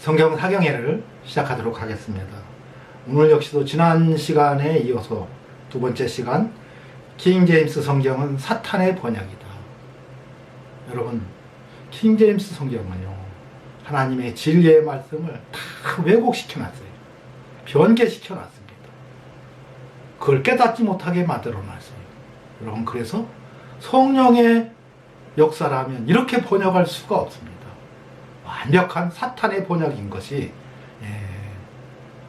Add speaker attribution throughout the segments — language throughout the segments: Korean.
Speaker 1: 성경 사경회를 시작하도록 하겠습니다. 오늘 역시도 지난 시간에 이어서 두 번째 시간, 킹 제임스 성경은 사탄의 번역이다. 여러분, 킹 제임스 성경은요, 하나님의 진리의 말씀을 다 왜곡시켜 놨어요. 변개시켜 놨습니다. 그걸 깨닫지 못하게 만들어 놨어요. 여러분, 그래서 성령의 역사라면 이렇게 번역할 수가 없습니다. 완벽한 사탄의 번역인 것이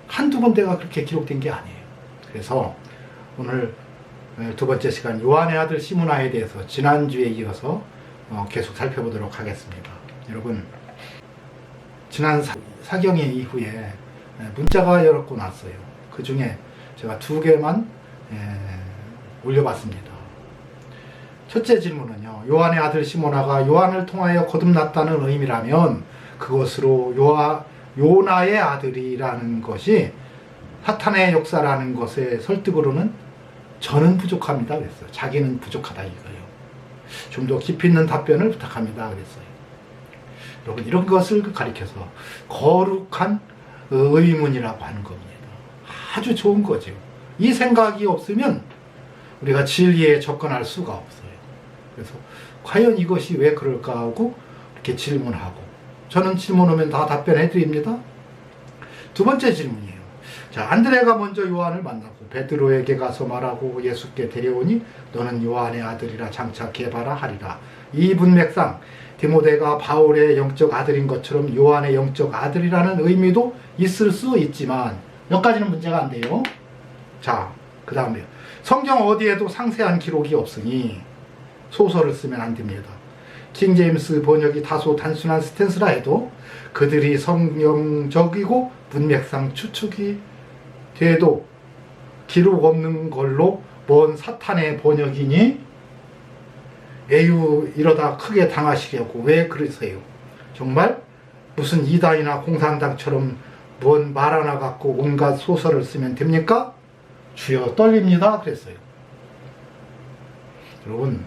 Speaker 1: 한두 군데가 그렇게 기록된 게 아니에요. 그래서 오늘 두 번째 시간 요한의 아들 시므나에 대해서 지난주에 이어서 계속 살펴보도록 하겠습니다. 여러분, 지난 사경회 이후에 문자가 여러 건 왔어요. 그 중에 제가 두 개만 올려봤습니다. 첫째 질문은요, 요한의 아들 시므나가 요한을 통하여 거듭났다는 의미라면 그것으로 요나의 아들이라는 것이 사탄의 역사라는 것의 설득으로는 저는 부족합니다 그랬어요. 자기는 부족하다 이거예요. 좀 더 깊이 있는 답변을 부탁합니다 그랬어요. 여러분, 이런 것을 가리켜서 거룩한 의문이라고 하는 겁니다. 아주 좋은 거죠. 이 생각이 없으면 우리가 진리에 접근할 수가 없어요. 그래서 과연 이것이 왜 그럴까 하고 이렇게 질문하고, 저는 질문하면 다 답변해 드립니다. 두 번째 질문이에요. 자, 안드레가 먼저 요한을 만나고 베드로에게 가서 말하고 예수께 데려오니 너는 요한의 아들이라 장차 게바라 하리라. 이 문맥상 디모데가 바울의 영적 아들인 것처럼 요한의 영적 아들이라는 의미도 있을 수 있지만 여기까지는 문제가 안 돼요. 자, 그 다음에 성경 어디에도 상세한 기록이 없으니 소설을 쓰면 안 됩니다. 킹 제임스 번역이 다소 단순한 스탠스라 해도 그들이 성경적이고 문맥상 추측이 돼도 기록 없는 걸로 뭔 사탄의 번역이니? 에휴, 이러다 크게 당하시려고 왜 그러세요? 정말 무슨 이단이나 공산당처럼 뭔 말 하나 갖고 온갖 소설을 쓰면 됩니까? 주여 떨립니다 그랬어요. 여러분,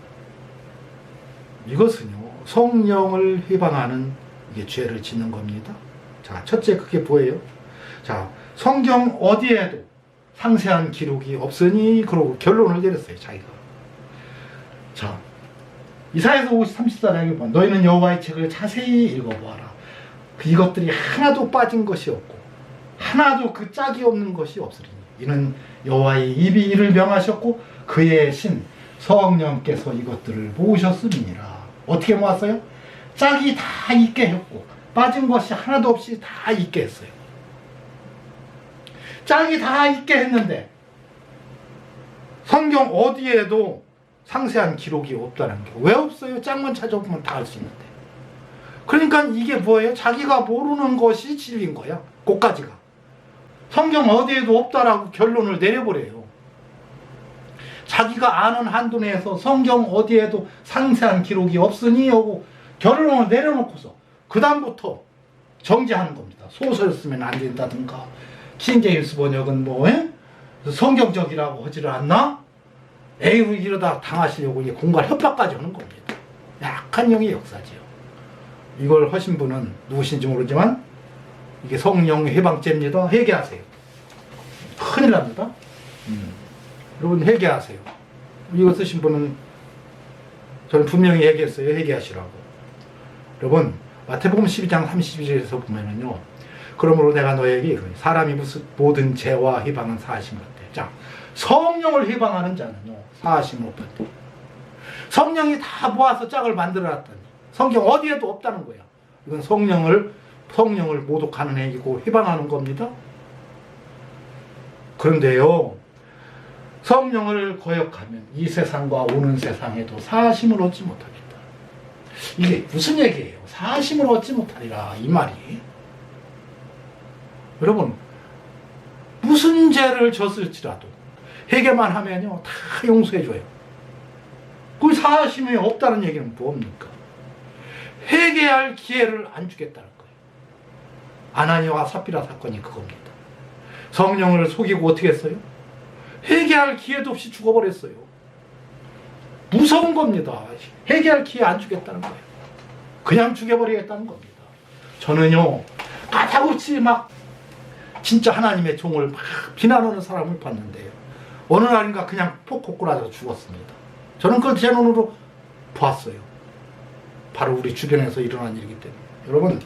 Speaker 1: 이것은요, 성령을 회방하는 이게 죄를 짓는 겁니다. 자, 첫째, 그게 뭐예요? 자, 성경 어디에도 상세한 기록이 없으니 그러고 결론을 내렸어요, 자기가. 자, 이사야서 33장에 보면 너희는 여호와의 책을 자세히 읽어보아라. 이것들이 하나도 빠진 것이 없고 하나도 그 짝이 없는 것이 없으리니 이는 여호와의 입이 이를 명하셨고 그의 신 성령께서 이것들을 모으셨음이니라. 어떻게 모았어요? 짝이 다 있게 했고 빠진 것이 하나도 없이 다 있게 했어요. 짝이 다 있게 했는데 성경 어디에도 상세한 기록이 없다는 게 왜 없어요? 짝만 찾아보면 다 알 수 있는데. 그러니까 이게 뭐예요? 자기가 모르는 것이 진리인 거야. 그까지가. 성경 어디에도 없다라고 결론을 내려버려요. 자기가 아는 한도 내에서 성경 어디에도 상세한 기록이 없으니 하고 결론을 내려놓고서 그 다음부터 정지하는 겁니다. 소설 쓰면 안 된다든가 킹 제임스 번역은 뭐 성경적이라고 하지를 않나? 에휴, 이러다 당하시려고 이게 공갈 협박까지 하는 겁니다. 약한 영의 역사지요. 이걸 하신 분은 누구신지 모르지만 이게 성령 해방죄입니다. 회개하세요. 큰일 납니다. 여러분, 회개하세요. 이거 쓰신 분은 저는 분명히 얘기했어요. 회개하시라고. 여러분, 마태복음 12장 31절에서 보면은요, 그러므로 내가 너에게 이르노니 사람이 무슨 모든 죄와 해방은 사하심을 얻대. 자, 성령을 해방하는 자는요, 사하심을 얻대. 성령이 다 모아서 짝을 만들어놨더니 성경 어디에도 없다는 거야. 이건 성령을 모독하는 행위고 해방하는 겁니다. 그런데요, 성령을 거역하면 이 세상과 오는 세상에도 사하심을 얻지 못하겠다. 이게 무슨 얘기예요? 사하심을 얻지 못하리라, 이 말이. 여러분, 무슨 죄를 졌을지라도 회개만 하면요, 다 용서해줘요. 그 사하심이 없다는 얘기는 뭡니까? 회개할 기회를 안 주겠다는 거예요. 아나니와 삽비라 사건이 그겁니다. 성령을 속이고 어떻게 했어요? 회개할 기회도 없이 죽어버렸어요. 무서운 겁니다. 회개할 기회 안 주겠다는 거예요. 그냥 죽여버리겠다는 겁니다. 저는요, 가다없이 막 진짜 하나님의 종을 막 비난하는 사람을 봤는데요. 어느 날인가 그냥 폭 고꾸라져서 죽었습니다. 저는 그걸 제 눈으로 보았어요. 바로 우리 주변에서 일어난 일이기 때문에. 여러분,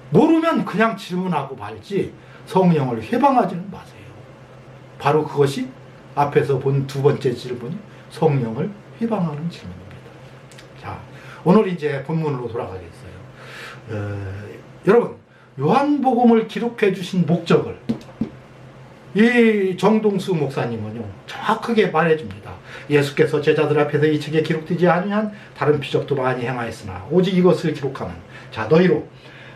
Speaker 1: 모르면 그냥 질문하고 말지 성령을 회방하지는 마세요. 바로 그것이 앞에서 본 두 번째 질문이 성령을 회방하는 질문입니다. 자, 오늘 이제 본문으로 돌아가겠어요. 여러분, 요한복음을 기록해 주신 목적을 이 정동수 목사님은요 정확하게 말해줍니다. 예수께서 제자들 앞에서 이 책에 기록되지 아니한 다른 표적도 많이 행하였으나 오직 이것을 기록하면 자 너희로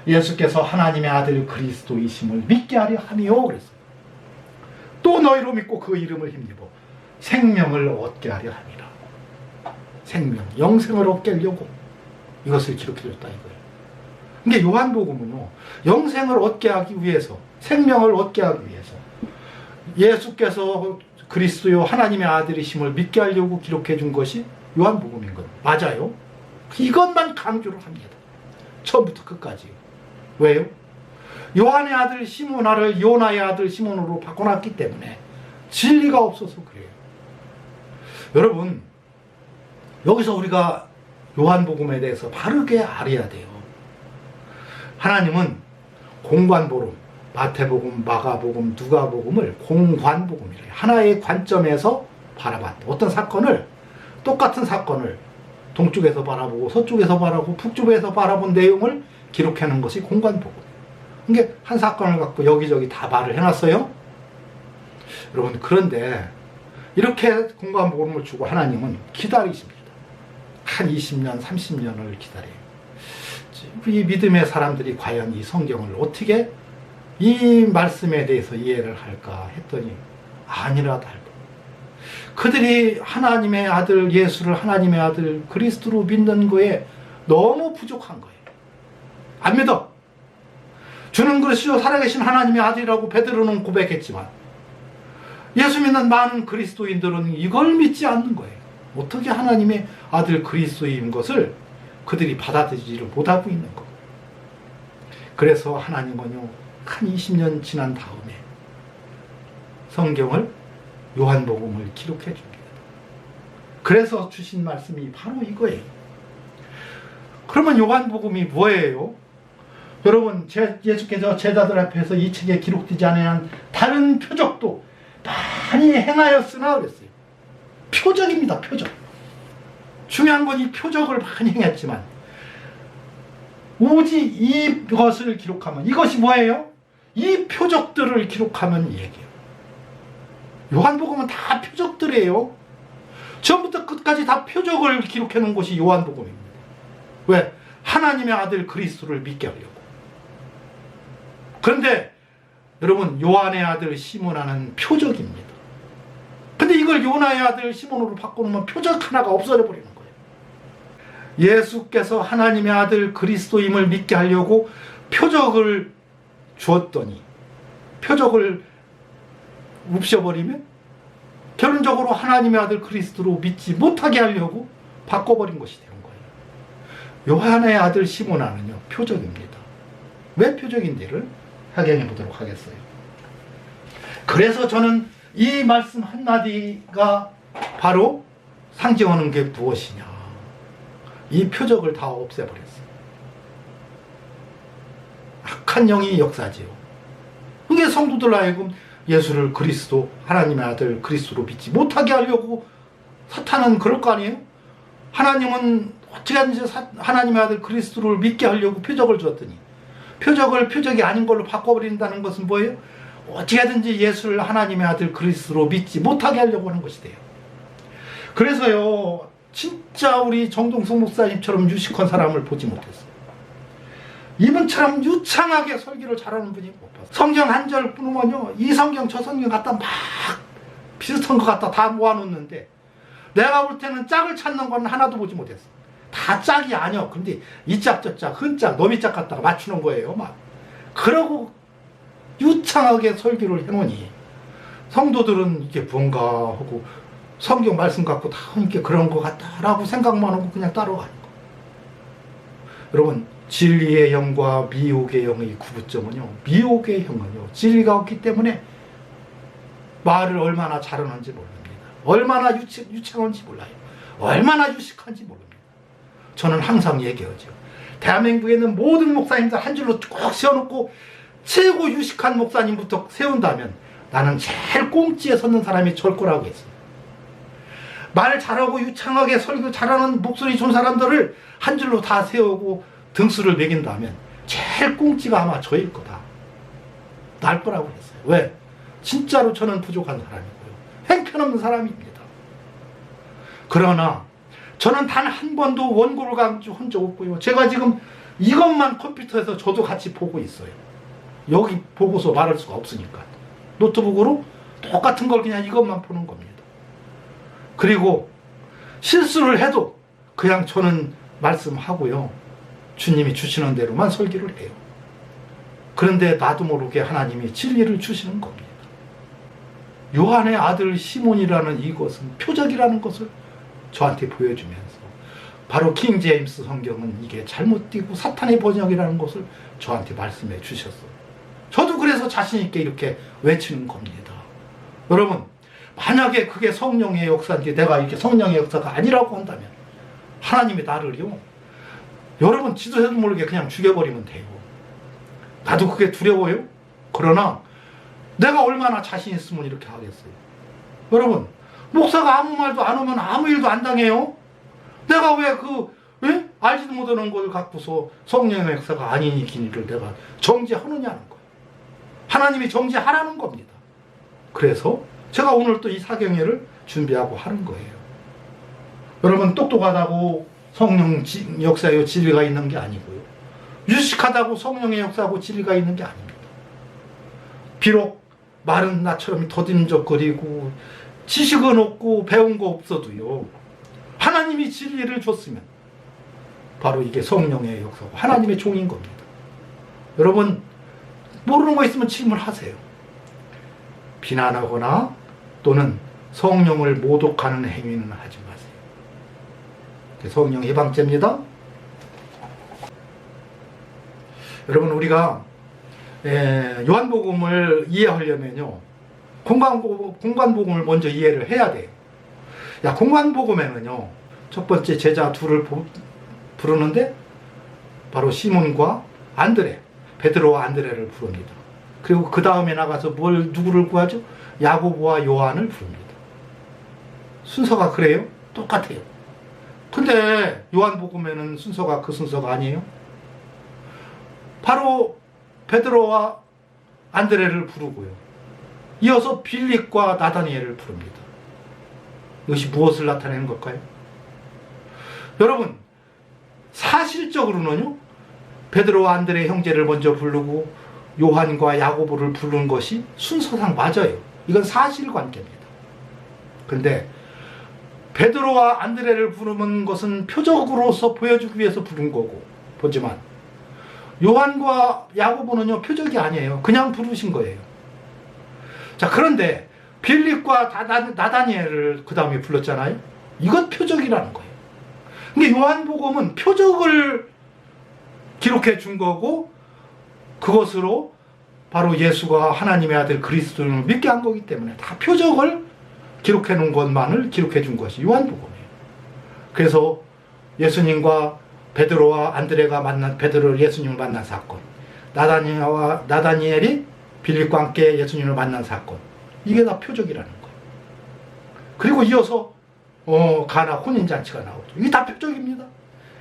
Speaker 1: 예수께서 하나님의 아들 그리스도이심을 믿게 하려 함이요 그랬어요. 또 너희로 믿고 그 이름을 힘입어 생명을 얻게 하려 함이라. 생명, 영생을 얻게 하려고 이것을 기록해 줬다 이거예요. 그러니까 요한복음은요 영생을 얻게 하기 위해서, 생명을 얻게 하기 위해서 예수께서 그리스도요 하나님의 아들이심을 믿게 하려고 기록해 준 것이 요한복음인 것 맞아요. 이것만 강조를 합니다. 처음부터 끝까지. 왜요? 요한의 아들 시몬아를 요나의 아들 시몬으로 바꿔놨기 때문에 진리가 없어서 그래요. 여러분, 여기서 우리가 요한복음에 대해서 바르게 알아야 돼요. 하나님은 공관복음, 마태복음, 마가복음, 누가복음을 공관복음이래요. 하나의 관점에서 바라봤다. 어떤 사건을, 똑같은 사건을 동쪽에서 바라보고 서쪽에서 바라보고 북쪽에서 바라본 내용을 기록하는 것이 공관복음이에요. 그러니까 한 사건을 갖고 여기저기 다 말을 해놨어요. 여러분, 그런데 이렇게 공관복음을 주고 하나님은 기다리십니다. 한 20년, 30년을 기다려요. 이 믿음의 사람들이 과연 이 성경을 어떻게 이 말씀에 대해서 이해를 할까 했더니 아니라 달라. 그들이 하나님의 아들 예수를 하나님의 아들 그리스도로 믿는 거에 너무 부족한 거예요. 안 믿어. 주는 그리스도 살아계신 하나님의 아들이라고 베드로는 고백했지만 예수 믿는 많은 그리스도인들은 이걸 믿지 않는 거예요. 어떻게 하나님의 아들 그리스도인 것을 그들이 받아들이지를 못하고 있는 거. 그래서 하나님은요 한 20년 지난 다음에 성경을 요한복음을 기록해 줍니다. 그래서 주신 말씀이 바로 이거예요. 그러면 요한복음이 뭐예요? 여러분, 예수께서 제자들 앞에서 이 책에 기록되지 않은 다른 표적도 많이 행하였으나 그랬어요. 표적입니다. 표적. 중요한 건 이 표적을 많이 행했지만 오직 이것을 기록하면, 이것이 뭐예요? 이 표적들을 하면 얘기해요. 요한복음은 다 표적들이에요. 처음부터 끝까지 다 표적을 기록해 놓은 것이 요한복음입니다. 왜? 하나님의 아들 그리스도를 믿게 하려고. 그런데 여러분, 요한의 아들 시몬아는 표적입니다. 근데 이걸 요나의 아들 시몬으로 바꿔놓으면 표적 하나가 없어져 버리는 거예요. 예수께서 하나님의 아들 그리스도임을 믿게 하려고 표적을 주었더니 표적을 없애버리면 결론적으로 하나님의 아들 그리스도로 믿지 못하게 하려고 바꿔버린 것이 되는 거예요. 요한의 아들 시몬아는요 표적입니다. 왜 표적인지를 확인해 보도록 하겠어요. 그래서 저는 이 말씀 한마디가 바로 상징하는 게 무엇이냐, 이 표적을 다 없애버렸어요. 악한 영이 역사지요. 이게 성도들 하여금 예수를 그리스도 하나님의 아들 그리스도로 믿지 못하게 하려고 사탄은 그럴 거 아니에요? 하나님은 어찌하든지 하나님의 아들 그리스도를 믿게 하려고 표적을 줬더니 표적을 표적이 아닌 걸로 바꿔버린다는 것은 뭐예요? 어찌하든지 예수를 하나님의 아들 그리스도로 믿지 못하게 하려고 하는 것이 돼요. 그래서요 진짜 우리 정동석 목사님처럼 유식한 사람을 보지 못했어요. 이분처럼 유창하게 설교를 잘하는 분이 못 봤어요. 성경 한 절 끊으면요 이 성경 저 성경 갖다 막 비슷한 것 갖다 다 모아놓는데 내가 볼 때는 짝을 찾는 건 하나도 보지 못했어. 다 짝이 아니야. 근데 이 짝 저 짝 흔짝 너미 짝 갖다가 맞추는 거예요. 막 그러고 유창하게 설교를 해놓으니 성도들은 이게 뭔가 하고 성경 말씀 갖고 다 이렇게 그런 것 같다라고 생각만 하고 그냥 따라가는 거. 여러분, 진리의 영과 미혹의 영의 구분점은요, 미혹의 영은요 진리가 없기 때문에 말을 얼마나 잘하는지 모릅니다. 얼마나 유창한지 몰라요. 얼마나 유식한지 모릅니다. 저는 항상 얘기하죠. 대한민국에 있는 모든 목사님들 한 줄로 꼭 세워놓고 최고 유식한 목사님부터 세운다면 나는 제일 꽁지에 섰는 사람이 절 거라고 했어요. 말 잘하고 유창하게 설교 잘하는 목소리 좋은 사람들을 한 줄로 다 세우고 등수를 매긴다면 제일 꽁지가 아마 저일 거다. 날 거라고 했어요. 왜? 진짜로 저는 부족한 사람이고요. 형편없는 사람입니다. 그러나 저는 단 한 번도 원고를 강조한 적 없고요. 제가 지금 이것만 컴퓨터에서 저도 같이 보고 있어요. 여기 보고서 말할 수가 없으니까. 노트북으로 똑같은 걸 그냥 이것만 보는 겁니다. 그리고 실수를 해도 그냥 저는 말씀하고요. 주님이 주시는 대로만 설교를 해요. 그런데 나도 모르게 하나님이 진리를 주시는 겁니다. 요한의 아들 시몬이라는 이것은 표적이라는 것을 저한테 보여주면서 바로 킹 제임스 성경은 이게 잘못 띄고 사탄의 번역이라는 것을 저한테 말씀해 주셨어요. 저도 그래서 자신 있게 이렇게 외치는 겁니다. 여러분, 만약에 그게 성령의 역사인지 내가 이렇게 성령의 역사가 아니라고 한다면 하나님이 나를요, 여러분 지도해도 모르게 그냥 죽여버리면 돼요. 나도 그게 두려워요. 그러나 내가 얼마나 자신 있으면 이렇게 하겠어요. 여러분, 목사가 아무 말도 안 하면 아무 일도 안 당해요. 내가 왜 알지도 못하는 걸 갖고서 성령의 역사가 아닌 이 길을 내가 정지하느냐는 거예요. 하나님이 정지하라는 겁니다. 그래서 제가 오늘 또 이 사경회를 준비하고 하는 거예요. 여러분, 똑똑하다고 성령 역사에 진리가 있는 게 아니고요. 유식하다고 성령의 역사하고 진리가 있는 게 아닙니다. 비록 말은 나처럼 더듬적거리고 지식은 없고 배운 거 없어도요, 하나님이 진리를 줬으면 바로 이게 성령의 역사고 하나님의 종인 겁니다. 여러분, 모르는 거 있으면 질문하세요. 비난하거나 또는 성령을 모독하는 행위는 하지 마세요. 성령 해방죄입니다. 여러분, 우리가 요한복음을 이해하려면요, 공관복음을 먼저 이해를 해야 돼요. 공관복음에는요, 첫 번째 제자 둘을 부르는데 바로 시몬과 안드레, 베드로와 안드레를 부릅니다. 그리고 그 다음에 나가서 누구를 구하죠? 야고보와 요한을 부릅니다. 순서가 그래요? 똑같아요. 근데 요한복음에는 순서가 그 순서가 아니에요. 바로 베드로와 안드레를 부르고요. 이어서 빌립과 나다니엘을 부릅니다. 이것이 무엇을 나타내는 걸까요? 여러분, 사실적으로는요, 베드로와 안드레 형제를 먼저 부르고 요한과 야고보를 부르는 것이 순서상 맞아요. 이건 사실관계입니다. 근데 베드로와 안드레를 부르는 것은 표적으로서 보여주기 위해서 부른 거고, 보지만 요한과 야고보는요, 표적이 아니에요. 그냥 부르신 거예요. 자, 그런데 빌립과 나다니엘을 그 다음에 불렀잖아요. 이건 표적이라는 거예요. 근데 요한복음은 표적을 기록해 준 거고, 그것으로 바로 예수가 하나님의 아들 그리스도를 믿게 한 거기 때문에 다 표적을 기록해 놓은 것만을 기록해 준 것이 요한복음이에요. 그래서 예수님과 베드로와 안드레가 베드로를 예수님을 만난 사건, 나다니엘이 빌립과 함께 예수님을 만난 사건, 이게 다 표적이라는 거예요. 그리고 이어서 가나 혼인잔치가 나오죠. 이게 다 표적입니다.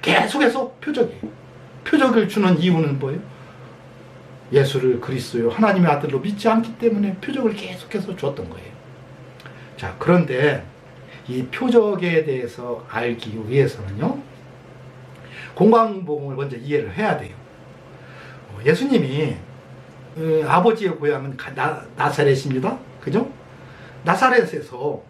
Speaker 1: 계속해서 표적이에요. 표적을 주는 이유는 뭐예요? 예수를 그리스도요, 하나님의 아들로 믿지 않기 때문에 표적을 계속해서 줬던 거예요. 자, 그런데 이 표적에 대해서 알기 위해서는요, 공관복음을 먼저 이해를 해야 돼요. 예수님이 아버지의 고향은 나사렛입니다. 그죠? 나사렛에서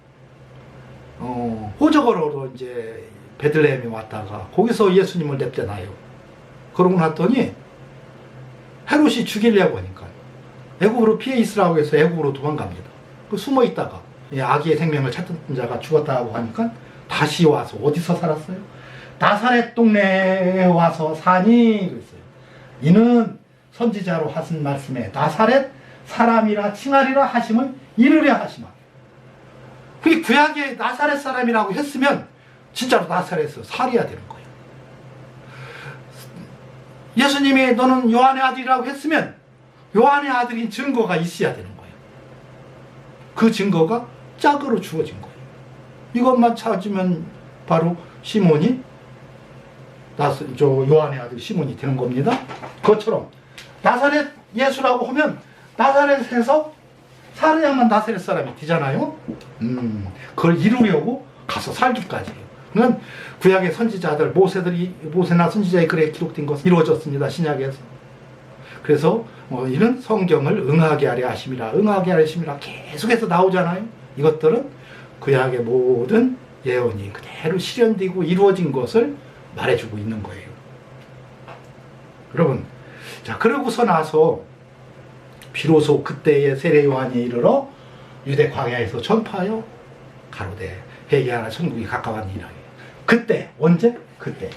Speaker 1: 호적으로 이제 베들레헴에 왔다가 거기서 예수님을 냅대놔요. 그러고 났더니 헤롯이 죽이려고 하니까 애국으로 피해 있으라고 해서 애국으로 도망갑니다. 숨어 있다가 아기의 생명을 찾던 자가 죽었다고 하니까 다시 와서 어디서 살았어요? 나사렛 동네에 와서 사니 그랬어요. 이는 선지자로 하신 말씀에 나사렛 사람이라 칭하리라 하심을 이르려 하시마. 그게 구약에 나사렛 사람이라고 했으면 진짜로 나사렛에서 살해야 되는 거예요. 예수님이 너는 요한의 아들이라고 했으면 요한의 아들인 증거가 있어야 되는 거예요. 그 증거가 짝으로 주어진 거예요. 이것만 찾으면 바로 시몬이 요한의 아들 시몬이 되는 겁니다. 그것처럼 나사렛 예수라고 하면 나사렛에서 살아야만 나사렛 사람이 되잖아요. 그걸 이루려고 가서 살기까지 해요. 그러면 구약의 선지자들 모세나 선지자의 글에 기록된 것은 이루어졌습니다. 신약에서. 그래서 이는 성경을 응하게 하려 하심이라 응하게 하려 하심이라 계속해서 나오잖아요. 이것들은 구약의 모든 예언이 그대로 실현되고 이루어진 것을 말해주고 있는 거예요. 여러분, 자 그러고서 나서 비로소 그때의 세례 요한이 이르러 유대 광야에서 전파하여 가로되 회개하라 천국이 가까웠니라. 그때 언제? 그때.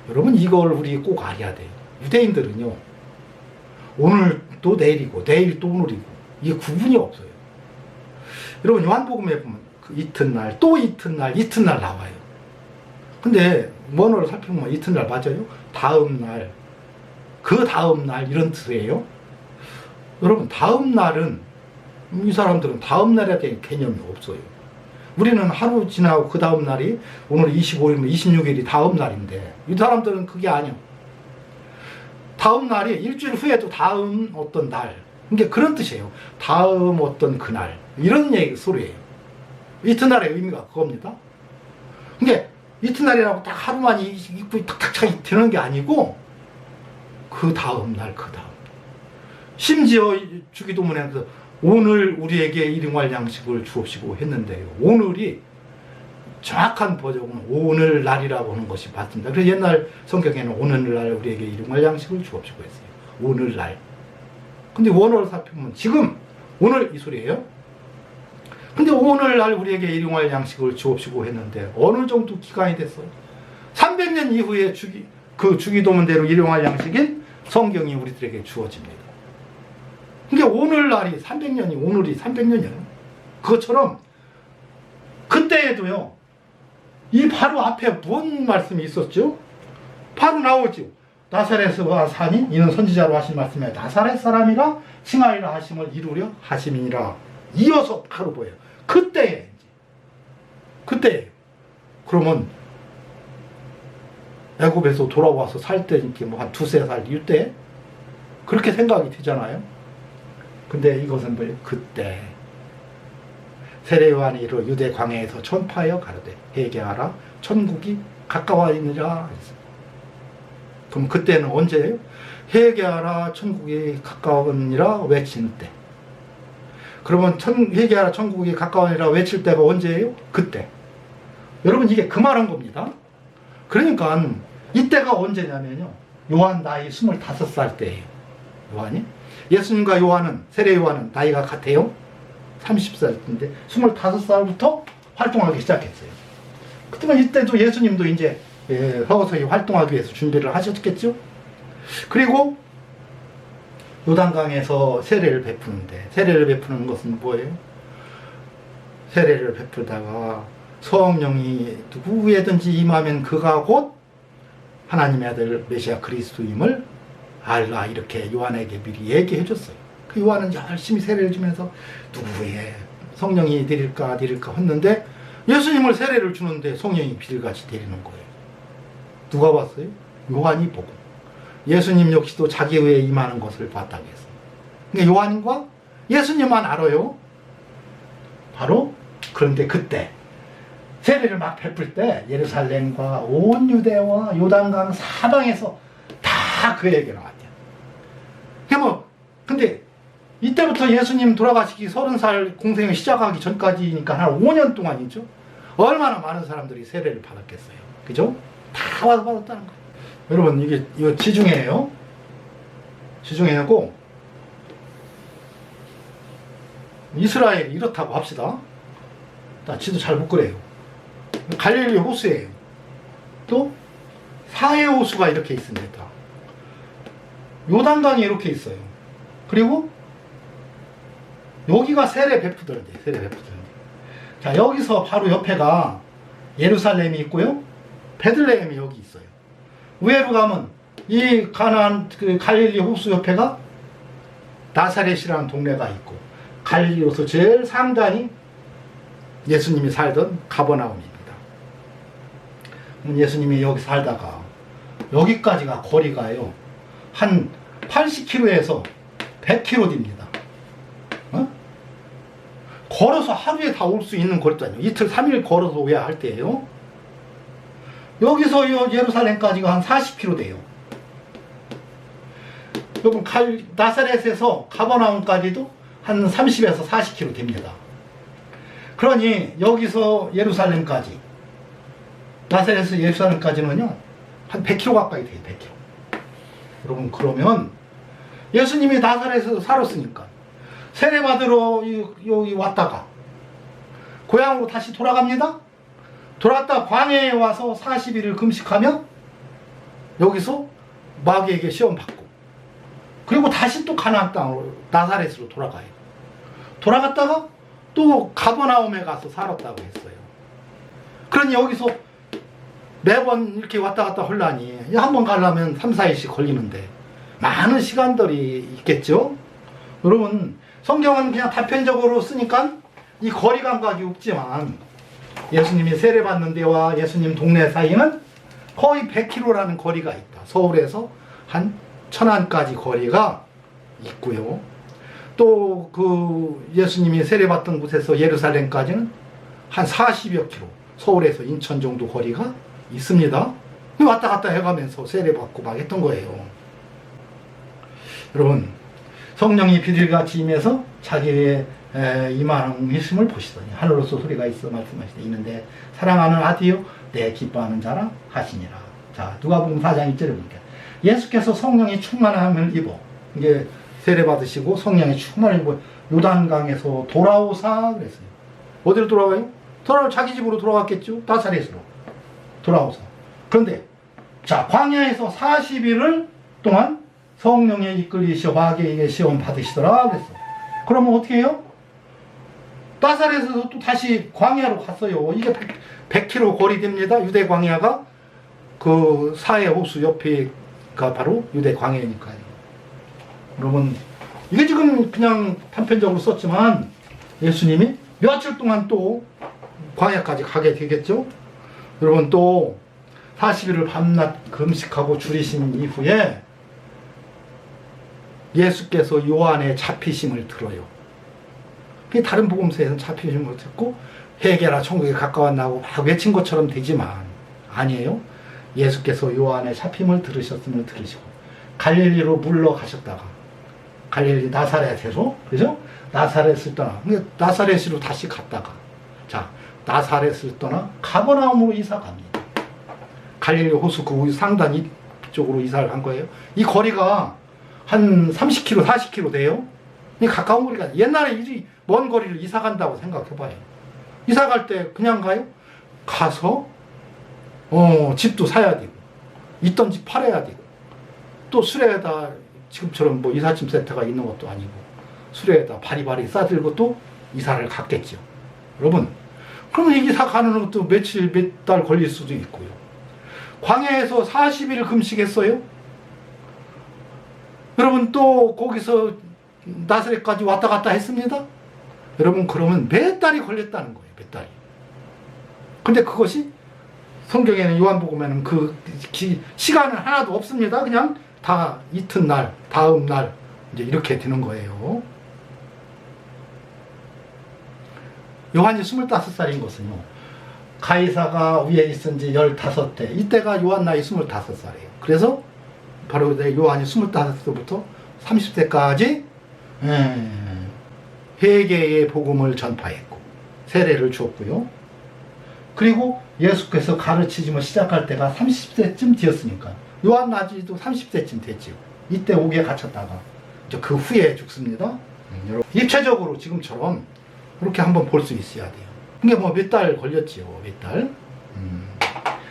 Speaker 1: 여러분 이걸 우리 꼭 알아야 돼요. 유대인들은요 오늘 또 내일이고 내일 또 오늘이고 이게 구분이 없어요. 여러분 요한복음에 보면 그 이튿날 또 이튿날 이튿날 나와요. 근데 원어를 살펴보면 이튿날 맞아요? 다음날 그 다음날 이런 뜻이에요. 여러분 다음날은 이 사람들은 다음날에 대한 개념이 없어요. 우리는 하루 지나고 그 다음날이 오늘 25일이면 26일이 다음날인데 이 사람들은 그게 아니야. 다음날이 일주일 후에도 다음 어떤 날 그러니까 그런 뜻이에요. 다음 어떤 그날 이런 얘기 소리예요. 이튿날의 의미가 그겁니다. 그러니까 이튿날이라고 딱 하루만 입고 탁탁 차이 되는 게 아니고 그 다음날 그 다음 심지어 주기도문에서 오늘 우리에게 일용할 양식을 주옵시고 했는데요. 오늘이 정확한 버전은 오늘날이라고 하는 것이 맞습니다. 그래서 옛날 성경에는 오늘날 우리에게 일용할 양식을 주옵시고 했어요. 오늘날. 근데 원어를 살펴보면 지금 오늘 이 소리예요. 근데 오늘날 우리에게 일용할 양식을 주옵시고 했는데 어느 정도 기간이 됐어요. 300년 이후에 주기도문대로 일용할 양식인 성경이 우리들에게 주어집니다. 그러니까 오늘날이 300년이 오늘이 300년이에요. 그것처럼 그때에도요. 이 바로 앞에 뭔 말씀이 있었죠? 바로 나오죠. 나사렛에서 사니 이는 선지자로 하신 말씀에 나사렛 사람이라 칭하리라 하심을 이루려 하심이니라. 이어서 바로 보여요. 그때 그러면 애굽에서 돌아와서 살 때 이렇게 뭐 한 두세 살 이때 그렇게 생각이 되잖아요. 근데 이것은 뭐예요? 그때 세례 요한이 이르러 유대 광야에서 전파하여 가로되 회개하라 천국이 가까워 있느니라. 그럼 그때는 언제예요? 회개하라 천국이 가까우니라 외치는 때. 그러면 회개하라 천국이 가까우니라 외칠 때가 언제예요? 그때. 여러분 이게 그 말한 겁니다. 그러니까 이때가 언제냐면요. 요한 나이 25살 때예요. 요한이. 예수님과 요한은 세례 요한은 나이가 같아요. 30살인데 25살부터 활동하기 시작했어요. 그때만 이때도 예수님도 이제 서서히 활동하기 위해서 준비를 하셨겠죠. 그리고 요단강에서 세례를 베푸는데 세례를 베푸는 것은 뭐예요? 세례를 베풀다가 성령이 누구에든지 임하면 그가 곧 하나님의 아들 메시아 그리스도임을 알라 이렇게 요한에게 미리 얘기해 줬어요. 그 요한은 열심히 세례를 주면서 누구의 성령이 내릴까 했는데 예수님을 세례를 주는데 성령이 비둘같이 내리는 거예요. 누가 봤어요? 요한이 보고 예수님 역시도 자기 의에 임하는 것을 봤다고 했어요. 그러니까 요한과 예수님만 알아요. 바로 그런데 그때 세례를 막 베풀 때 예루살렘과 온 유대와 요단강 사방에서 다 그에게 나왔대요. 근데 이때부터 예수님 돌아가시기 30살 공생을 시작하기 전까지니까 한 5년 동안이죠. 얼마나 많은 사람들이 세례를 받았겠어요. 그죠? 다 와서 받았다는 거예요. 여러분 이거 지중해예요. 지중해고 이스라엘이 이렇다고 합시다. 나 지도 잘 못 그래요. 갈릴리 호수예요. 또 사해 호수가 이렇게 있습니다. 요단강이 이렇게 있어요. 그리고 여기가 세례 베푸더인데, 세례 베푸더인데. 자, 여기서 바로 옆에가 예루살렘이 있고요. 베들레헴이 여기 있어요. 우회로 가면 이 가나안 그 갈릴리 호수 옆에가 나사렛이라는 동네가 있고, 갈릴리로서 제일 상단이 예수님이 살던 가버나움입니다. 예수님이 여기 살다가 여기까지가 거리가요, 한 80km에서 100km 됩니다. 어? 걸어서 하루에 다 올 수 있는 거리도 아니에요. 이틀 3일 걸어서 오야 할 때예요. 여기서 예루살렘까지가 한 40km 돼요. 여러분, 나사렛에서 가버나움까지도 한 30에서 40km 됩니다. 그러니 여기서 예루살렘까지, 나사렛에서 예루살렘까지는요 한 100km 가까이 돼요. 100km. 여러분, 그러면 예수님이 나사렛에서 살았으니까 세례받으러 여기 왔다가 고향으로 다시 돌아갑니다. 돌아갔다 광야에 와서 40일을 금식하며 여기서 마귀에게 시험 받고, 그리고 다시 또 가나안 땅으로 나사렛으로 돌아가요. 돌아갔다가 또 가버나움에 가서 살았다고 했어요. 그러니 여기서 매번 이렇게 왔다 갔다 하려니 한 번 가려면 3, 4일씩 걸리는데 많은 시간들이 있겠죠. 여러분, 성경은 그냥 단편적으로 쓰니까 이 거리 감각이 없지만 예수님이 세례받는 데와 예수님 동네 사이는 거의 100km라는 거리가 있다. 서울에서 한 천안까지 거리가 있고요. 또 그 예수님이 세례받던 곳에서 예루살렘까지는 한 40여 킬로, 서울에서 인천 정도 거리가 있습니다. 왔다 갔다 해가면서 세례받고 막 했던 거예요. 여러분, 성령이 비둘기같이 임해서 자기의 이만하심을 보시더니 하늘로서 소리가 있어 말씀하시되, 이는데 사랑하는 아들이요 내 기뻐하는 자라 하시니라. 자, 누가복음 4장 1절에 보니까 예수께서 성령의 충만함을 입어 이게 세례받으시고 성령의 충만을 입어 요단강에서 돌아오사 그랬어요. 어디로 돌아와요? 자기 집으로 돌아왔겠죠. 나사렛으로 돌아오사. 그런데 자, 광야에서 40일을 동안 성령에 이끌리셔 마귀에게 시험 받으시더라 그랬어. 그러면 어떻게 해요? 나사렛에서 또 다시 광야로 갔어요. 이게 100km 거리 됩니다. 유대 광야가 그 사해 호수 옆에가 바로 유대 광야니까요. 여러분, 이게 지금 그냥 단편적으로 썼지만 예수님이 며칠 동안 또 광야까지 가게 되겠죠. 여러분, 또 40일을 밤낮 금식하고 줄이신 이후에 예수께서 요한의 잡히심을 들어요. 다른 복음서에서는 잡히심을 듣고 회개라 천국에 가까웠나고 막 외친 것처럼 되지만 아니에요. 예수께서 요한의 잡힘을 들으셨음을 들으시고 갈릴리로 물러가셨다가 갈릴리 나사렛에서, 그죠? 나사렛을 떠나 나사렛으로 다시 갔다가, 자, 나사렛을 떠나 가버나움으로 이사 갑니다. 갈릴리 호수 그 상단 이쪽으로 이사를 간 거예요. 이 거리가 한 30km, 40km 돼요. 가까운 거리가, 옛날에 이 먼 거리를 이사 간다고 생각해봐요. 이사 갈 때 그냥 가요? 가서 집도 사야 되고 있던 집 팔아야 되고 또 수레에다 지금처럼 뭐 이삿짐 세트가 있는 것도 아니고 수레에다 바리바리 싸들고 또 이사를 갔겠죠. 여러분, 그러면 이 이사 가는 것도 며칠 몇 달 걸릴 수도 있고요. 광야에서 40일 금식했어요. 여러분, 또 거기서 나사렛까지 왔다 갔다 했습니다. 여러분, 그러면 몇 달이 걸렸다는 거예요. 몇 달이. 근데 그것이 성경에는, 요한복음에는 그 시간은 하나도 없습니다. 그냥 다 이튿날, 다음 날 이제 이렇게 되는 거예요. 요한이 25살인 것은요, 가이사가 위에 있은 지 15대, 이때가 요한 나이 25살이에요. 그래서 바로 요한이 25세부터 30세까지 회개의 복음을 전파했고 세례를 주었고요. 그리고 예수께서 가르치심을 시작할 때가 30세쯤 되었으니까 요한 나이도 30세쯤 됐죠. 이때 옥에 갇혔다가 이제 그 후에 죽습니다. 여러분, 입체적으로 지금처럼 그렇게 한번 볼 수 있어야 돼요. 그게 뭐 몇 달 걸렸지요. 몇 달.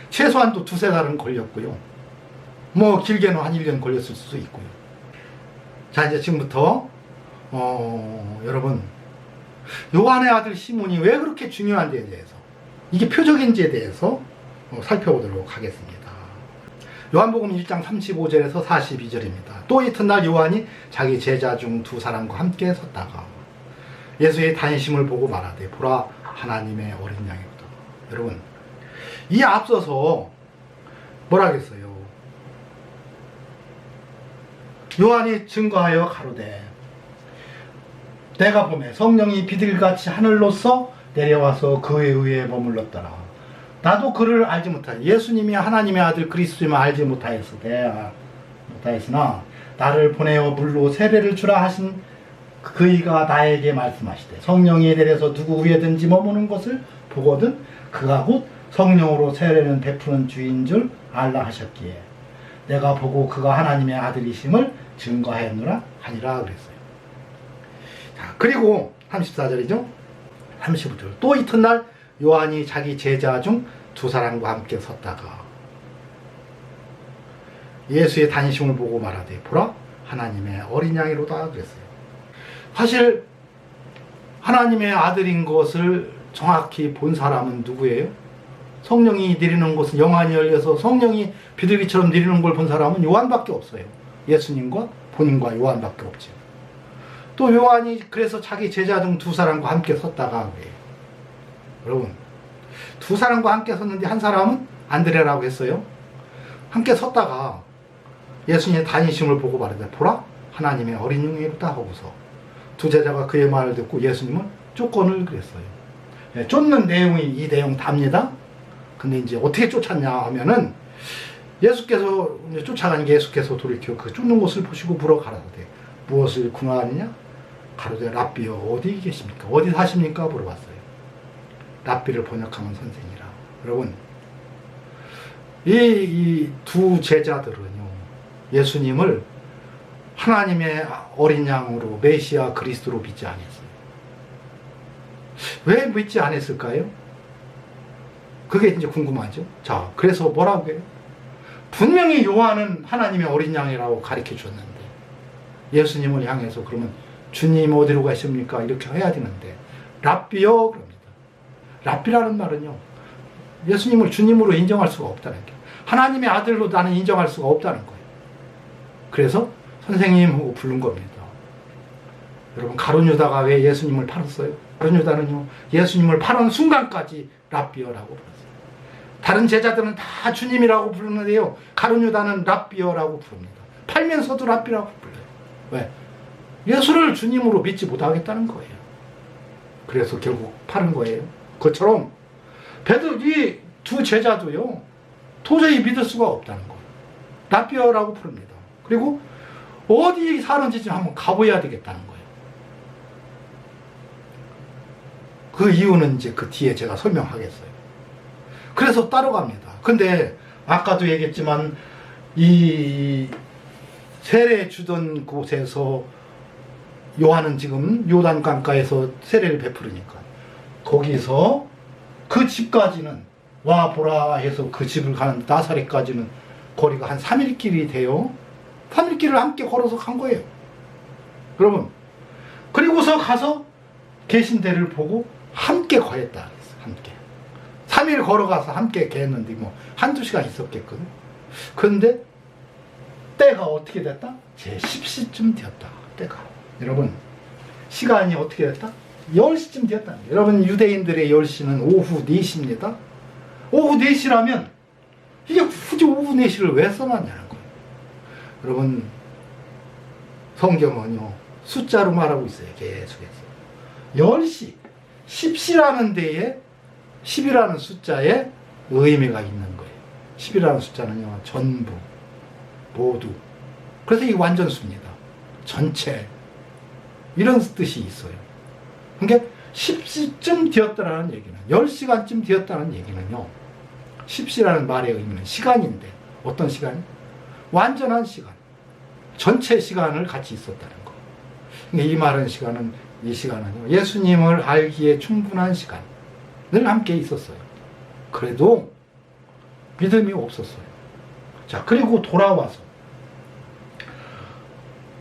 Speaker 1: 최소한 또 두세 달은 걸렸고요. 뭐 길게는 한 1년 걸렸을 수도 있고요. 자, 이제 지금부터 여러분 요한의 아들 시몬이 왜 그렇게 중요한지에 대해서, 이게 표적인지에 대해서 살펴보도록 하겠습니다. 요한복음 1장 35절에서 42절입니다. 또 이튿날 요한이 자기 제자 중 두 사람과 함께 섰다가 예수의 다니심을 보고 말하되 보라 하나님의 어린 양이로다. 여러분, 이 앞서서 뭐라 그랬어요? 요한이 증거하여 가로되 내가 보매 성령이 비둘기같이 하늘로서 내려와서 그에 의해 머물렀더라. 나도 그를 알지 못하여 예수님이 하나님의 아들 그리스도임을 알지 못하였으나 나를 보내어 물로 세례를 주라 하신 그이가 나에게 말씀하시되 성령이 내려서 누구 위에든지 머무는 것을 보거든 그가 곧 성령으로 세례는 베푸는 주인 줄 알라 하셨기에 내가 보고 그가 하나님의 아들이심을 증거하였노라 하니라 그랬어요. 자, 그리고 34절이죠. 35절. 또 이튿날 요한이 자기 제자 중 두 사람과 함께 섰다가 예수의 다니심을 보고 말하되 보라 하나님의 어린 양이로다 그랬어요. 사실 하나님의 아들인 것을 정확히 본 사람은 누구예요? 성령이 내리는 곳은 영안이 열려서 성령이 비둘기처럼 내리는 걸 본 사람은 요한밖에 없어요. 예수님과 본인과 요한밖에 없죠. 또 요한이 그래서 자기 제자 중 두 사람과 함께 섰다가 그래요. 여러분, 두 사람과 함께 섰는데 한 사람은 안드레라고 했어요. 함께 섰다가 예수님의 다니심을 보고 말하되 보라 하나님의 어린 양이로다 하고서 두 제자가 그의 말을 듣고 예수님은 쫓건을 그랬어요. 쫓는 내용이 이 내용 답니다. 근데 이제 어떻게 쫓았냐 하면은 예수께서 쫓아가는 게 예수께서 돌이켜 그 쫓는 곳을 보시고 물어 가라사대 무엇을 궁하느냐? 가로되 랍비여 어디 계십니까? 어디 사십니까? 물어봤어요. 랍비를 번역하면 선생이라. 여러분, 이 두 제자들은요 예수님을 하나님의 어린 양으로 메시아 그리스도로 믿지 않았어요. 왜 믿지 않았을까요? 그게 이제 궁금하죠. 자, 그래서 뭐라고 해요? 분명히 요한은 하나님의 어린 양이라고 가르쳐 줬는데 예수님을 향해서 그러면 주님 어디로 가십니까? 이렇게 해야 되는데 랍비요 그럽니다. 랍비라는 말은요 예수님을 주님으로 인정할 수가 없다는 게, 하나님의 아들로 나는 인정할 수가 없다는 거예요. 그래서 선생님 하고 부른 겁니다. 여러분, 가룟 유다가 왜 예수님을 팔았어요? 가룟 유다는요 예수님을 파는 순간까지 랍비어라고 불렀어요. 다른 제자들은 다 주님이라고 부르는데요 가룟 유다는 랍비어라고 부릅니다. 팔면서도 랍비라고 불러요. 왜? 예수를 주님으로 믿지 못하겠다는 거예요. 그래서 결국 파는 거예요. 그것처럼 이 두 제자도요 도저히 믿을 수가 없다는 거예요. 랍비어라고 부릅니다. 그리고 어디 사는지 좀 한번 가봐야 되겠다는 거예요. 그 이유는 이제 그 뒤에 제가 설명하겠어요. 그래서 따라갑니다. 근데 아까도 얘기했지만 이 세례 주던 곳에서 요한은 지금 요단강가에서 세례를 베푸르니까 거기서 그 집까지는 와 보라 해서 그 집을 가는 나사렛까지는 거리가 한 3일 길이 돼요. 3일 길을 함께 걸어서 간 거예요. 여러분, 그리고서 가서 계신 데를 보고 함께 거했다. 함께 3일 걸어가서 함께 개했는데 뭐 한두 시간 있었겠거든. 그런데 때가 어떻게 됐다? 제 10시쯤 되었다. 때가, 여러분, 시간이 어떻게 됐다? 10시쯤 되었다. 여러분, 유대인들의 10시는 오후 4시입니다. 오후 4시라면 이게 굳이 오후 4시를 왜 써놨냐는 거예요. 여러분, 성경은요 숫자로 말하고 있어요. 계속해서 10시, 10시라는 데에 10이라는 숫자에 의미가 있는 거예요. 10이라는 숫자는요 전부, 모두, 그래서 이게 완전수입니다. 전체, 이런 뜻이 있어요. 그러니까 10시쯤 되었다는 얘기는, 10시간쯤 되었다는 얘기는요 10시라는 말의 의미는 시간인데, 어떤 시간? 완전한 시간, 전체 시간을 같이 있었다는 거. 이 말은 시간은, 이 시간은요 예수님을 알기에 충분한 시간을 함께 있었어요. 그래도 믿음이 없었어요. 자, 그리고 돌아와서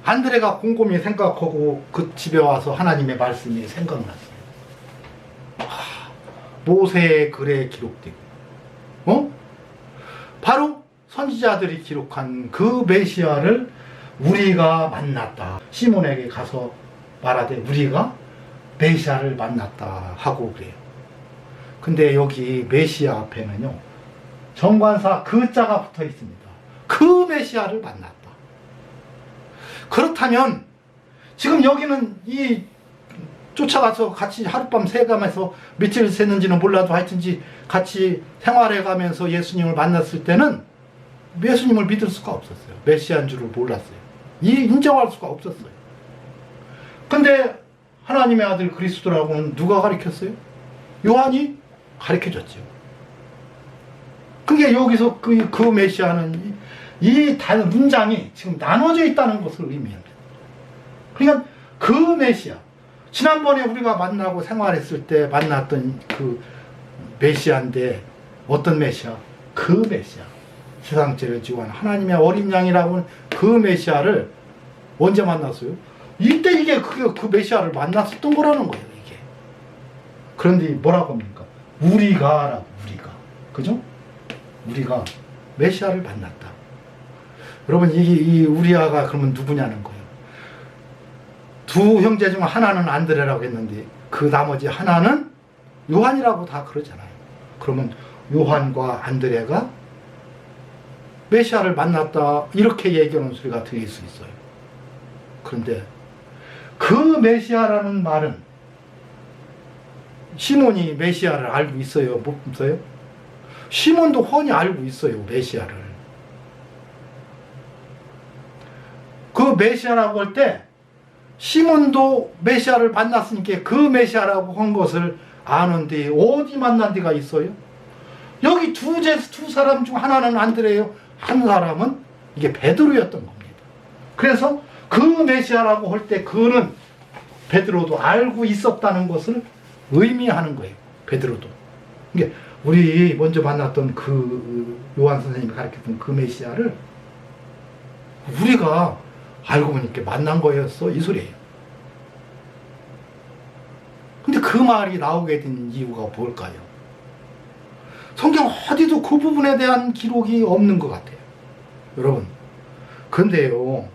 Speaker 1: 안드레가 곰곰이 생각하고 그 집에 와서 하나님의 말씀이 생각났어요. 모세의 글에 기록되고, 바로 선지자들이 기록한 그 메시아를 우리가 만났다. 시몬에게 가서 말하되 우리가 메시아를 만났다 하고 그래요. 근데 여기 메시아 앞에는요, 정관사 그 자가 붙어 있습니다. 그 메시아를 만났다. 그렇다면 지금 여기는 이 쫓아가서 같이 하룻밤 새가면서 며칠 새는지는 몰라도 하여튼지 같이 생활해 가면서 예수님을 만났을 때는 예수님을 믿을 수가 없었어요. 메시아인 줄을 몰랐어요. 인정할 수가 없었어요. 근데 하나님의 아들 그리스도라고는 누가 가르쳤어요? 요한이 가르쳐줬죠. 그게 여기서 그 메시아는 이 문장이 지금 나눠져 있다는 것을 의미합니다. 그러니까 그 메시아, 지난번에 우리가 만나고 생활했을 때 만났던 그 메시아인데 어떤 메시아? 그 메시아. 세상 죄를 지고 하는 하나님의 어린 양이라고 하는 그 메시아를 언제 만났어요? 이때 이게 그 메시아를 만났었던 거라는 거예요, 이게. 그런데 뭐라고 합니까? 우리가. 그죠? 우리가 메시아를 만났다. 여러분, 이 우리아가 그러면 누구냐는 거예요. 두 형제 중 하나는 안드레라고 했는데 그 나머지 하나는 요한이라고 다 그러잖아요. 그러면 요한과 안드레가 메시아를 만났다 이렇게 얘기하는 소리가 들릴 수 있어요. 그런데 그 메시아라는 말은 시몬이 메시아를 알고 있어요? 못 있어요? 시몬도 훤히 알고 있어요, 메시아를. 그 메시아라고 할 때 시몬도 메시아를 만났으니까 그 메시아라고 한 것을 아는데 어디 만난 데가 있어요? 여기 두 사람 중 하나는 안드레예요. 한 사람은 이게 베드로였던 겁니다. 그래서 그 메시아라고 할 때 그는 베드로도 알고 있었다는 것을 의미하는 거예요. 베드로도. 이게 우리 먼저 만났던 그 요한 선생님이 가르쳤던 그 메시아를 우리가 알고 보니까 만난 거였어, 이 소리예요. 근데 그 말이 나오게 된 이유가 뭘까요? 성경 어디도 그 부분에 대한 기록이 없는 것 같아요, 여러분. 근데요,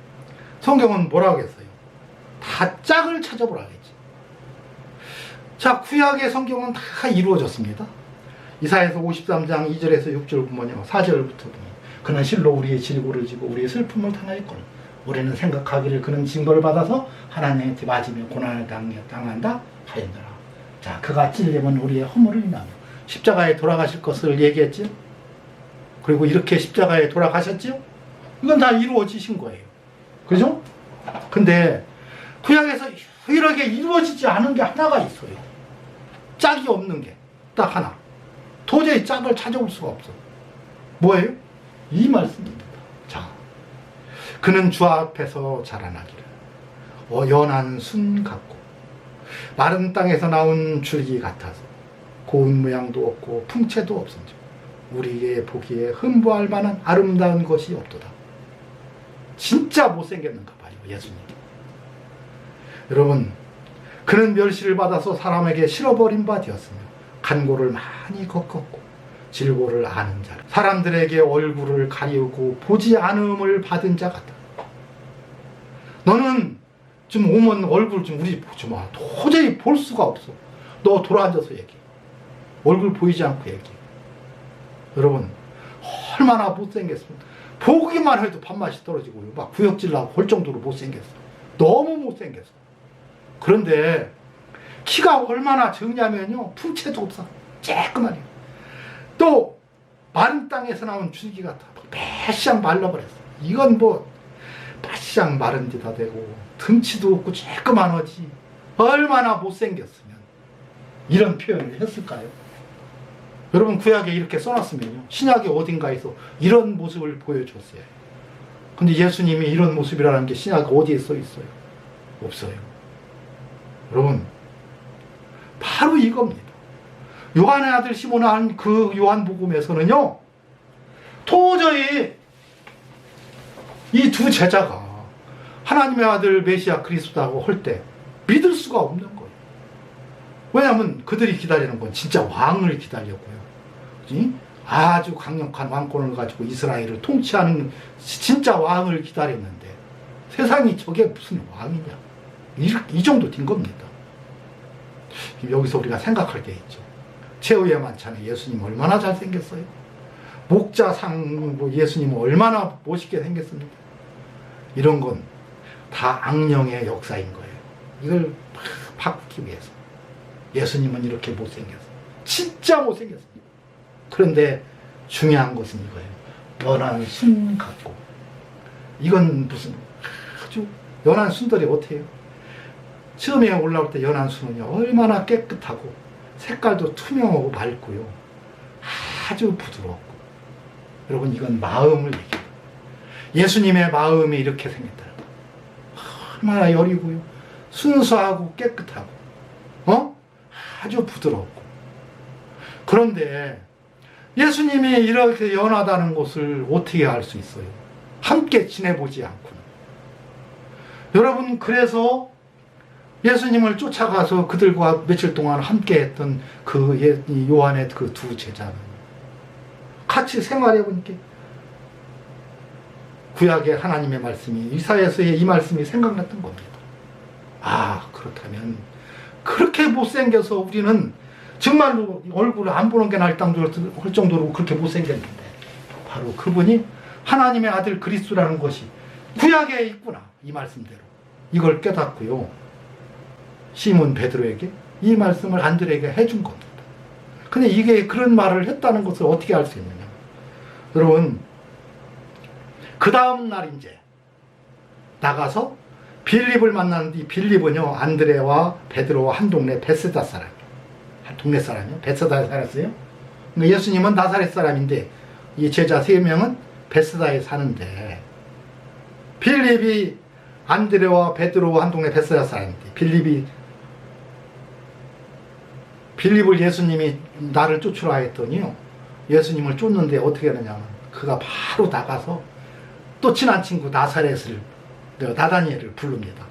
Speaker 1: 성경은 뭐라 하겠어요? 다 짝을 찾아보라겠지. 자, 구약의 성경은 다 이루어졌습니다. 이사야서 53장 2절에서 6절 보면요, 4절부터 보면 그는 실로 우리의 질고를 지고 우리의 슬픔을 당하였거늘 우리는 생각하기를 그는 징벌을 받아서 하나님한테 맞으며 고난을 당한다 하였노라. 자, 그가 찔림은 우리의 허물을 인하며 십자가에 돌아가실 것을 얘기했죠. 그리고 이렇게 십자가에 돌아가셨죠. 이건 다 이루어지신 거예요. 그죠? 근데 구약에서 유일하게 이루어지지 않은 게 하나가 있어요. 짝이 없는 게 딱 하나. 도저히 짝을 찾아올 수가 없어. 뭐예요? 이 말씀입니다. 자, 그는 주 앞에서 자라나기를 연한 순 같고 마른 땅에서 나온 줄기 같아서 고운 모양도 없고 풍채도 없은즉 우리의 보기에 흠부할 만한 아름다운 것이 없도다. 진짜 못생겼는가 봐요, 예수님. 여러분, 그는 멸시를 받아서 사람에게 실어버린 바 되었으며 간고를 많이 겪었고 질고를 아는 자, 사람들에게 얼굴을 가리우고 보지 않음을 받은 자 같다. 너는 좀 오면 얼굴 좀 우리 보지 마. 도저히 볼 수가 없어. 너 돌아앉아서 얘기해. 얼굴 보이지 않고 얘기해. 여러분, 얼마나 못생겼습니까? 보기만 해도 밥맛이 떨어지고 막 구역질 나고 볼 정도로 못생겼어. 너무 못생겼어. 그런데 키가 얼마나 적냐면요, 풍채도 없어. 쬐끄만해요. 또 마른 땅에서 나온 줄기 같아. 바싹 말라버렸어. 이건 뭐 바싹 마른 데다 대고 등치도 없고 쬐끄만하지. 얼마나 못생겼으면 이런 표현을 했을까요? 여러분, 구약에 이렇게 써놨으면요, 신약의 어딘가에서 이런 모습을 보여줬어요. 근데 예수님이 이런 모습이라는 게 신약 어디에 써 있어요? 없어요. 여러분, 바로 이겁니다. 요한의 아들 시몬을 한 그 요한복음에서는요, 도저히 이 두 제자가 하나님의 아들 메시아 그리스도라고 할 때 믿을 수가 없는 거예요. 왜냐하면 그들이 기다리는 건 진짜 왕을 기다렸고요. 그치? 아주 강력한 왕권을 가지고 이스라엘을 통치하는 진짜 왕을 기다렸는데 세상이 저게 무슨 왕이냐. 이 정도 된 겁니다. 여기서 우리가 생각할 게 있죠. 최후의 만찬에 예수님 얼마나 잘생겼어요. 목자상 예수님은 얼마나 멋있게 생겼습니다. 이런 건 다 악령의 역사인 거예요. 이걸 바꾸기 위해서. 예수님은 이렇게 못생겼어요. 진짜 못생겼어요. 그런데 중요한 것은 이거예요. 연한 순 같고. 이건 무슨 아주 연한 순들이 어때요? 처음에 올라올 때 연한 순은요 얼마나 깨끗하고 색깔도 투명하고 맑고요 아주 부드럽고. 여러분 이건 마음을 얘기해요. 예수님의 마음이 이렇게 생겼다. 얼마나 여리고요 순수하고 깨끗하고 아주 부드럽고. 그런데 예수님이 이렇게 연하다는 것을 어떻게 알 수 있어요? 함께 지내보지 않고는. 여러분 그래서 예수님을 쫓아가서 그들과 며칠 동안 함께 했던 그 요한의 그 두 제자는 같이 생활해보니까 구약의 하나님의 말씀이 이사야서의 이 말씀이 생각났던 겁니다. 아 그렇다면 그렇게 못생겨서 우리는 정말로 얼굴을 안 보는 게 나을 정도로 그렇게 못생겼는데 바로 그분이 하나님의 아들 그리스도라는 것이 구약에 있구나. 이 말씀대로 이걸 깨닫고요 시몬 베드로에게 이 말씀을 안드레에게 해준 겁니다. 근데 이게 그런 말을 했다는 것을 어떻게 알 수 있느냐. 여러분 그 다음 날 이제 나가서 빌립을 만났는데 빌립은요 안드레와 베드로와 한 동네 베세다 사람, 한 동네 사람이요 베세다에 살았어요. 그러니까 예수님은 나사렛 사람인데 이 제자 3명은 베세다에 사는데 빌립이 안드레와 베드로와 한 동네 베세다 사람인데 빌립을 예수님이 나를 쫓으라 했더니요 예수님을 쫓는데 어떻게 하느냐. 그가 바로 나가서 또 친한 친구 나다니엘을 부릅니다.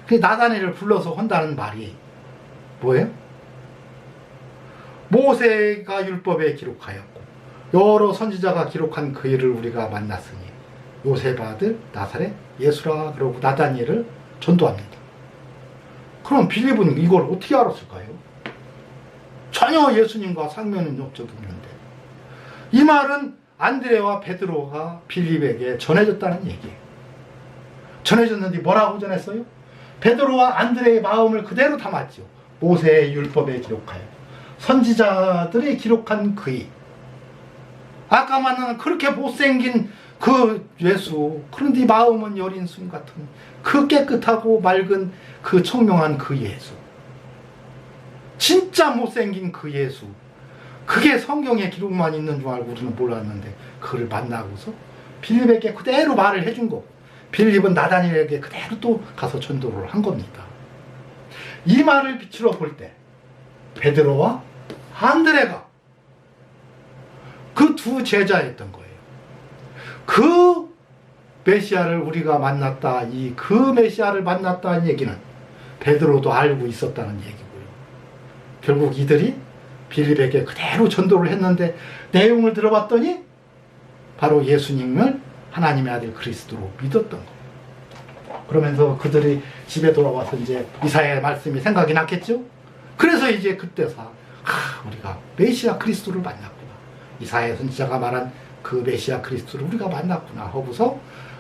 Speaker 1: 그 나다니엘을 불러서 한다는 말이 뭐예요? 모세가 율법에 기록하였고 여러 선지자가 기록한 그 일을 우리가 만났으니 요셉 아들 나사렛 예수라. 그러고 나다니엘을 전도합니다. 그럼 빌립은 이걸 어떻게 알았을까요? 전혀 예수님과 상면은 적이 없는데 이 말은 안드레와 베드로가 빌립에게 전해졌다는 얘기예요. 전해졌는데 뭐라고 전했어요? 베드로와 안드레의 마음을 그대로 담았죠. 모세의 율법에 기록하여 선지자들이 기록한 그이. 아까 만난 그렇게 못생긴 그 예수, 그런데 마음은 여린 순 같은 그 깨끗하고 맑은 그 청명한 그 예수, 진짜 못생긴 그 예수, 그게 성경에 기록만 있는 줄 알고 우리는 몰랐는데 그를 만나고서 빌립에게 그대로 말을 해준 거고 빌립은 나다니엘에게 그대로 또 가서 전도를 한 겁니다. 이 말을 비추어 볼 때 베드로와 안드레가 그 두 제자였던 거예요. 그 메시아를 우리가 만났다, 그 메시아를 만났다는 얘기는 베드로도 알고 있었다는 얘기고요. 결국 이들이 빌립에게 그대로 전도를 했는데 내용을 들어봤더니 바로 예수님을 하나님의 아들 그리스도로 믿었던 거예요. 그러면서 그들이 집에 돌아와서 이제 이사야의 말씀이 생각이 났겠죠? 그래서 이제 그때서 우리가 메시아 그리스도를 만났구나. 이사야 선지자가 말한 그 메시아 그리스도를 우리가 만났구나 하고서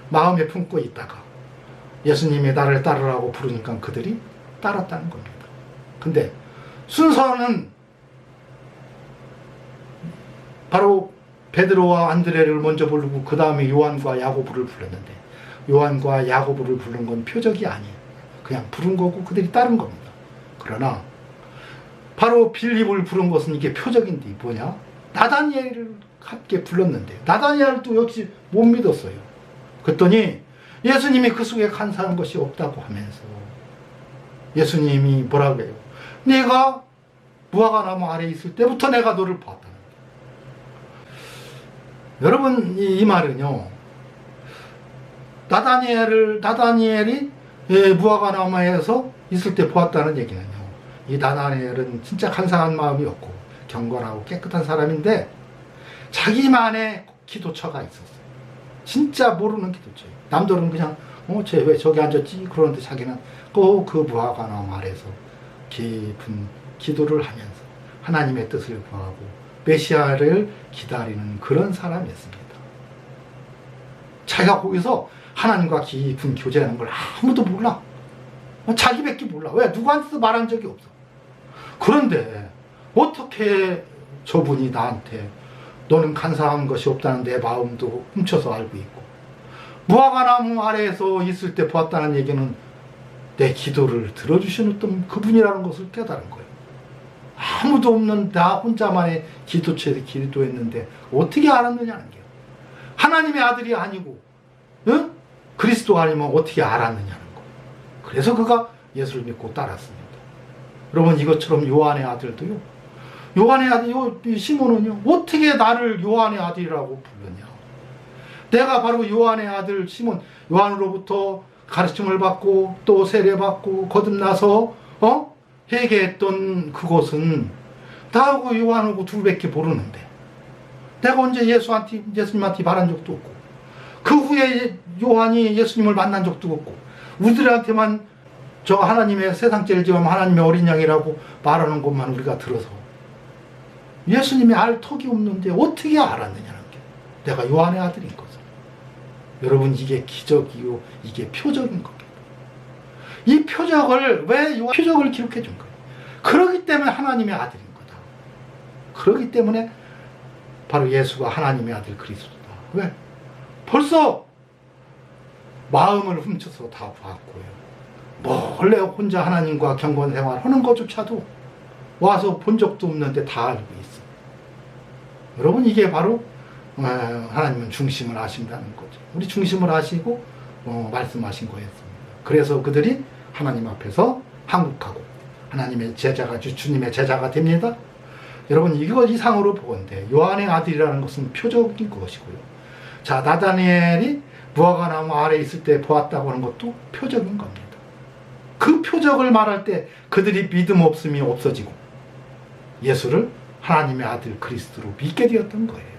Speaker 1: 마음에 품고 있다가 예수님이 나를 따르라고 부르니까 그들이 따랐다는 겁니다. 근데 순서는 바로 베드로와 안드레를 먼저 부르고 그 다음에 요한과 야고보를 불렀는데 요한과 야고보를 부른 건 표적이 아니에요. 그냥 부른 거고 그들이 따른 겁니다. 그러나 바로 빌립을 부른 것은 이게 표적인데 뭐냐? 나다니엘을 함께 불렀는데 나다니엘도 역시 못 믿었어요. 그랬더니 예수님이 그 속에 간사한 것이 없다고 하면서 예수님이 뭐라고 해요? 내가 무화과나무 아래에 있을 때부터 내가 너를 봤다. 여러분 이 말은요 나다니엘이 무화과나무에서 있을 때 보았다는 얘기는요. 이 나다니엘은 진짜 간사한 마음이었고 경건하고 깨끗한 사람인데 자기만의 기도처가 있었어요. 진짜 모르는 기도처예요. 남들은 그냥 쟤 왜 저기 앉았지? 그러는데 자기는 꼭 그 무화과나무 아래서 깊은 기도를 하면서 하나님의 뜻을 구하고 메시아를 기다리는 그런 사람이었습니다. 자기가 거기서 하나님과 깊은 교제하는 걸 아무도 몰라. 자기밖에 몰라. 왜? 누구한테도 말한 적이 없어. 그런데 어떻게 저분이 나한테 너는 간사한 것이 없다는 내 마음도 훔쳐서 알고 있고 무화과나무 아래에서 있을 때 보았다는 얘기는 내 기도를 들어주시는 어떤 그분이라는 것을 깨달은 거예요. 아무도 없는 나 혼자만의 기도처에서 기도했는데 어떻게 알았느냐는 게요. 하나님의 아들이 아니고 그리스도가 아니면 어떻게 알았느냐는 거. 그래서 그가 예수를 믿고 따랐습니다. 여러분 이것처럼 요한의 아들도요. 요한의 아들 시몬은요. 어떻게 나를 요한의 아들이라고 부르냐. 내가 바로 요한의 아들 시몬. 요한으로부터 가르침을 받고 또 세례받고 거듭나서 회개했던 그곳은 나하고 요한하고 둘밖에 모르는데 내가 언제 예수님한테 말한 적도 없고 그 후에 요한이 예수님을 만난 적도 없고 우리들한테만 저 하나님의 세상 제일 지금 하나님의 어린 양이라고 말하는 것만 우리가 들어서 예수님이 알 턱이 없는데 어떻게 알았느냐는 게 내가 요한의 아들인 거죠. 여러분 이게 기적이요 이게 표적인 겁니다. 이 표적을 왜 요한 표적을 기록해 준 거예요. 그러기 때문에 하나님의 아들인 거다. 그러기 때문에 바로 예수가 하나님의 아들 그리스도다. 왜? 벌써 마음을 훔쳐서 다 봤고요. 원래 혼자 하나님과 경건 생활하는 것조차도 와서 본 적도 없는데 다 알고 있어. 여러분 이게 바로 하나님은 중심을 아신다는 거죠. 우리 중심을 아시고 말씀하신 거였습니다. 그래서 그들이 하나님 앞에서 한국하고 하나님의 제자가 주님의 제자가 됩니다. 여러분 이거 이상으로 보건대 요한의 아들이라는 것은 표적인 것이고요. 자 나다니엘이 무화과나무 아래 있을 때 보았다고 하는 것도 표적인 겁니다. 그 표적을 말할 때 그들이 믿음 없음이 없어지고 예수를 하나님의 아들 그리스도로 믿게 되었던 거예요.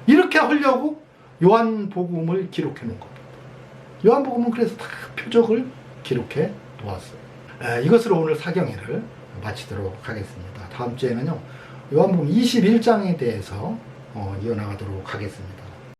Speaker 1: 이렇게 하려고 요한복음을 기록해 놓은 겁니다. 요한복음은 그래서 다 표적을 기록해 놓았어요. 이것으로 오늘 사경회를 마치도록 하겠습니다. 다음 주에는요 요한복음 21장에 대해서 이어나가도록 하겠습니다.